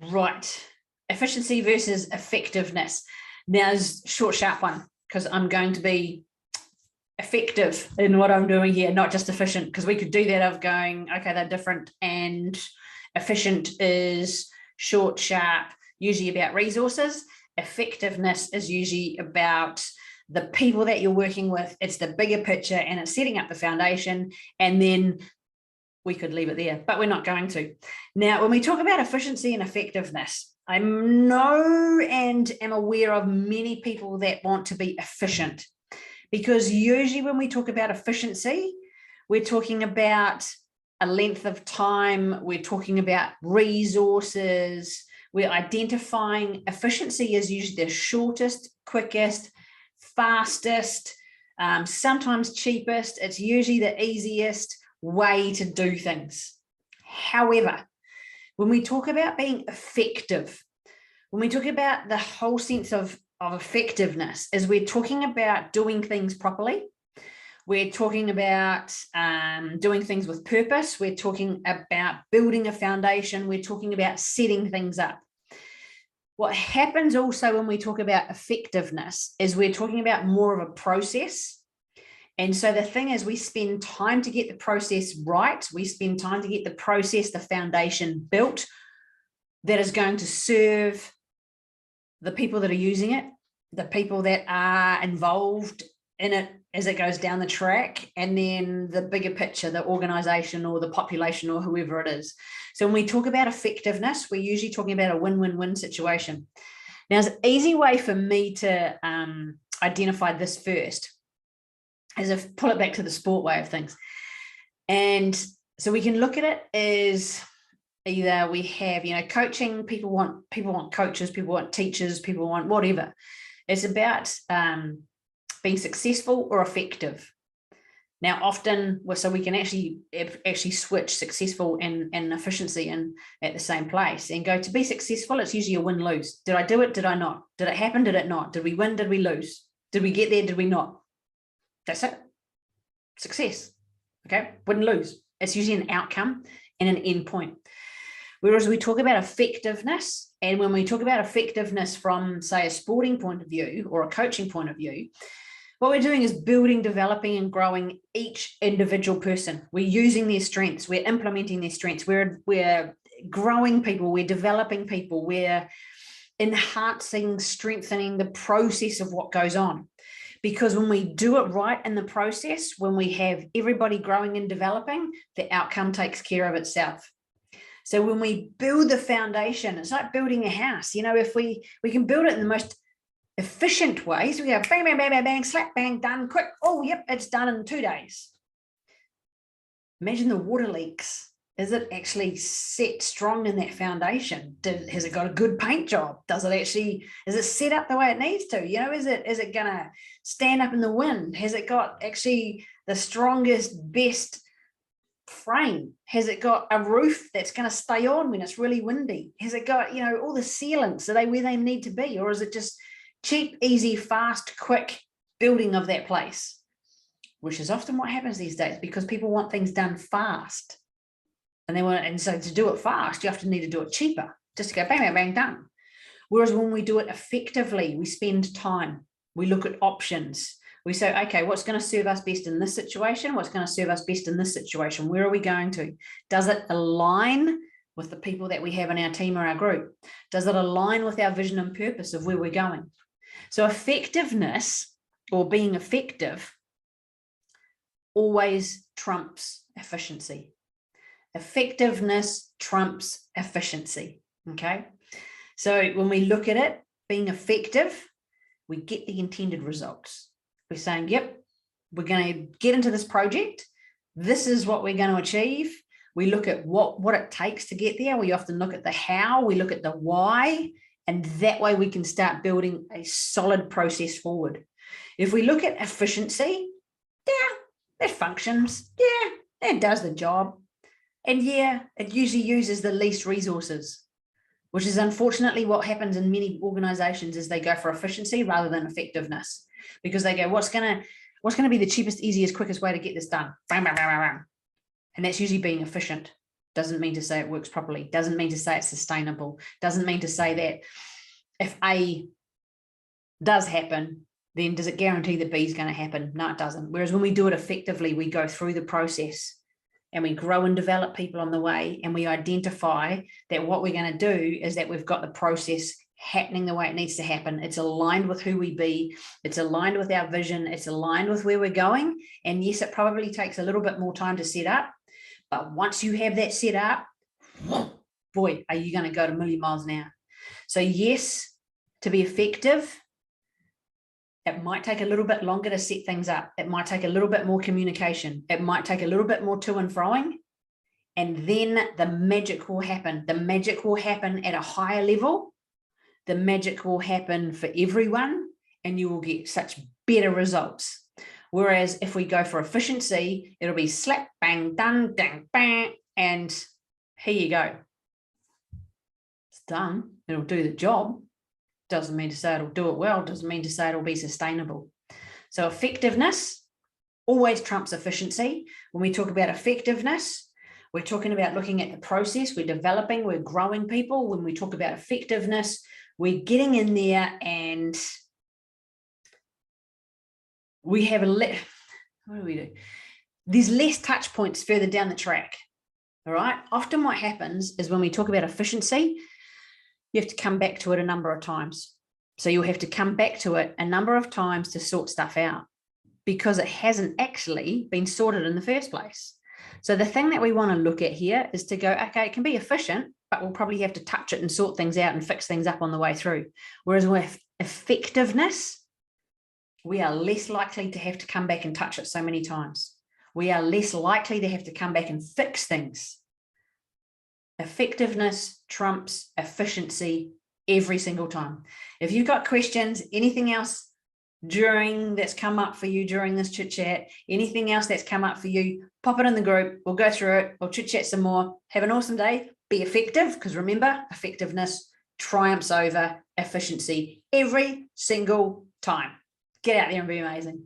Right. Efficiency versus effectiveness. Now is short, sharp one, because I'm going to be effective in what I'm doing here, not just efficient, because we could do that of going, okay, they're different, and efficient is short, sharp, usually about resources. Effectiveness is usually about the people that you're working with. It's the bigger picture and it's setting up the foundation, and then we could leave it there, but we're not going to. Now, when we talk about efficiency and effectiveness, I know and am aware of many people that want to be efficient, because usually when we talk about efficiency, we're talking about a length of time, we're talking about resources, we're identifying efficiency as usually the shortest, quickest, fastest, sometimes cheapest. It's usually the easiest way to do things. However, when we talk about being effective, when we talk about the whole sense of effectiveness, is we're talking about doing things properly. We're talking about doing things with purpose. We're talking about building a foundation. We're talking about setting things up. What happens also when we talk about effectiveness is we're talking about more of a process. And so the thing is, we spend time to get the process right. We spend time to get the process, the foundation built that is going to serve the people that are using it, the people that are involved in it as it goes down the track, and then the bigger picture, the organization or the population or whoever it is. So when we talk about effectiveness, we're usually talking about a win-win-win situation. Now, it's an easy way for me to identify this first, as if pull it back to the sport way of things. And so we can look at it as either we have, coaching, people want coaches, people want teachers, people want whatever. It's about being successful or effective. Now, often, so we can actually switch successful and efficiency in at the same place and go to be successful. It's usually a win-lose. Did I do it? Did I not? Did it happen? Did it not? Did we win? Did we lose? Did we get there? Did we not? That's it. Success. Okay. Win, lose. It's usually an outcome and an end point. Whereas we talk about effectiveness, and when we talk about effectiveness from, say, a sporting point of view or a coaching point of view, what we're doing is building, developing, and growing each individual person. We're using their strengths. We're implementing their strengths. We're growing people. We're developing people. We're enhancing, strengthening the process of what goes on. Because when we do it right in the process, when we have everybody growing and developing, the outcome takes care of itself. So when we build the foundation, it's like building a house. If we can build it in the most efficient ways, we go bang, bang, bang, bang, bang, slap, bang, done, quick. Oh, yep, it's done in 2 days. Imagine the water leaks. Is it actually set strong in that foundation? Has it got a good paint job? Is it set up the way it needs to? Is it going to stand up in the wind? Has it got actually the strongest, best frame? Has it got a roof that's going to stay on when it's really windy? Has it got, all the sealants? Are they where they need to be? Or is it just cheap, easy, fast, quick building of that place? Which is often what happens these days, because people want things done fast. And so to do it fast, you often need to do it cheaper, just to go bang, bang, bang, done. Whereas when we do it effectively, we spend time, we look at options. We say, okay, what's going to serve us best in this situation? What's going to serve us best in this situation? Where are we going to? Does it align with the people that we have in our team or our group? Does it align with our vision and purpose of where we're going? So effectiveness, or being effective, always trumps efficiency. Effectiveness trumps efficiency. Okay. So when we look at it, being effective, we get the intended results. We're saying, yep, we're going to get into this project. This is what we're going to achieve. We look at what it takes to get there. We often look at the how, we look at the why, and that way we can start building a solid process forward. If we look at efficiency, yeah, it functions. Yeah, it does the job. And yeah, it usually uses the least resources, which is unfortunately what happens in many organizations, is they go for efficiency rather than effectiveness, because they go, what's going to be the cheapest, easiest, quickest way to get this done? Bang, bang, bang, bang, bang. And that's usually being efficient. Doesn't mean to say it works properly. Doesn't mean to say it's sustainable. Doesn't mean to say that if A does happen, then does it guarantee that B is going to happen? No, it doesn't. Whereas when we do it effectively, we go through the process and we grow and develop people on the way, and we identify that what we're going to do is that we've got the process happening the way it needs to happen. It's aligned with who we be. It's aligned with our vision. It's aligned with where we're going. And yes, it probably takes a little bit more time to set up. But once you have that set up, boy, are you going to go to a million miles an hour. So yes, to be effective, it might take a little bit longer to set things up. It might take a little bit more communication. It might take a little bit more to and froing. And then the magic will happen. The magic will happen at a higher level. The magic will happen for everyone, and you will get such better results. Whereas if we go for efficiency, it'll be slap, bang, done, dang, bang, and here you go. It's done. It'll do the job. Doesn't mean to say it'll do it well. Doesn't mean to say it'll be sustainable. So effectiveness always trumps efficiency. When we talk about effectiveness, we're talking about looking at the process. We're developing, we're growing people. When we talk about effectiveness, we're getting in there and we have what do we do? There's less touch points further down the track. All right. Often what happens is when we talk about efficiency, you have to come back to it a number of times. So you'll have to come back to it a number of times to sort stuff out because it hasn't actually been sorted in the first place. So the thing that we want to look at here is to go, okay, it can be efficient, but we'll probably have to touch it and sort things out and fix things up on the way through. Whereas with effectiveness, we are less likely to have to come back and touch it so many times. We are less likely to have to come back and fix things. Effectiveness trumps efficiency every single time. If you've got questions, anything else that's come up for you during this chit chat, anything else that's come up for you, pop it in the group. We'll go through it. We'll chit chat some more. Have an awesome day. Be effective, because remember, effectiveness triumphs over efficiency every single time. Get out there and be amazing.